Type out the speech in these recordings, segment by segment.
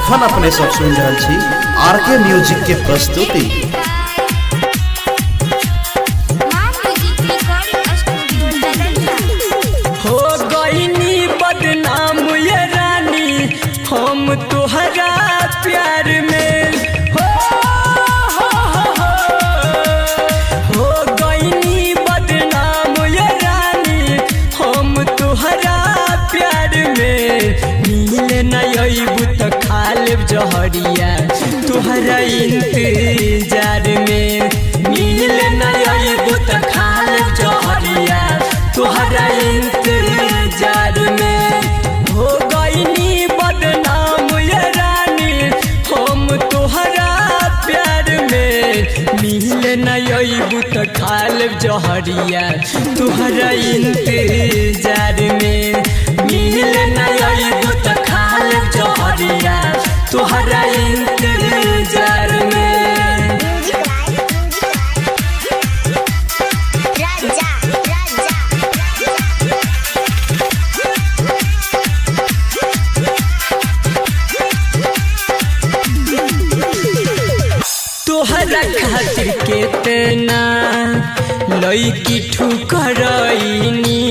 अखन अपने सब सुन रहल छी आरके म्यूजिक के प्रस्तुति। हो गईनी बदनाम ये रानी हम तोहरा प्यार में, हो गईनी बदनाम ये रानी हम तोहरा प्यार में। मिले न अइबू त खा लेब जहरिया तोहरा इंतजार में, मिले न अइबू त खा लेब जहरिया तोहरा इंतजार में। हो गईनी बदनाम ये रानी हम तोहरा प्यार में, मिले न अइबू त खा लेब जहरिया तोहरा इंतजार में, मिले न अइबू त खा लेब जहरिया तोहरा इंतजार में। तोहरा खातिर केतना लईकी ठुकरईनी,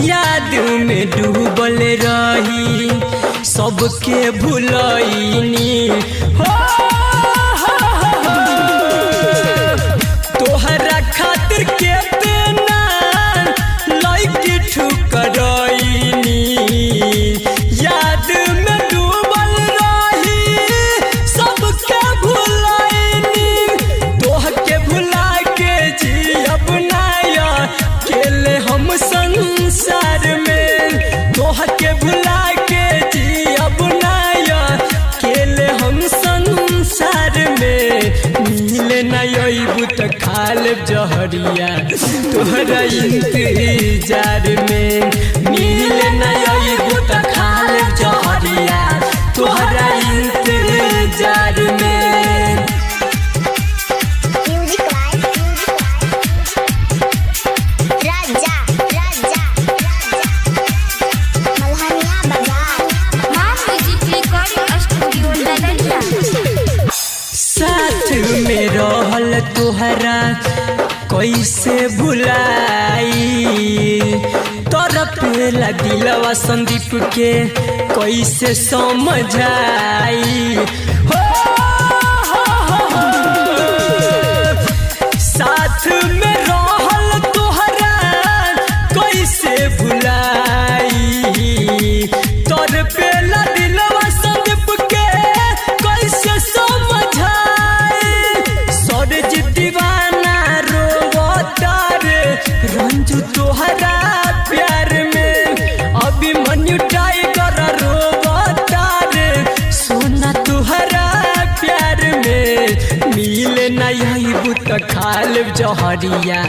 याद में डूबल रही सबके भुलईनी। हो तोहरा खातिर केतना लईकी ठुकरईनी, याद में डूबल रही सबके भुलईनी। तोहके भुला के जियब नाया केले हम संसार में, तोहके भुला के जियब नाया केले हम संसार में। मिले न अइबू त खा लेब जहरिया तोहरा इंतजार में, मिले न अइबू त खा लेब जहरिया तोहरा इंतजार में। साथ में रहल तोहरा कैसे भुलाई, तरफेला दिलवा संदीप के कैसे समझाई। हो साथ में रहल तोहरा कैसे भुलाई, तरफेला दिलवा संदीप के कैसे समझाई। सरज दीवाना रोवता रे रंजू तोहरा प्यार में, अभी मन्यू टाइगर रोवता रे सोना तोहरा प्यार में। मिले न अइबू त खा लेब जहरिया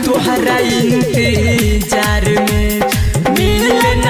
तोहरा इंतजार में, मिले न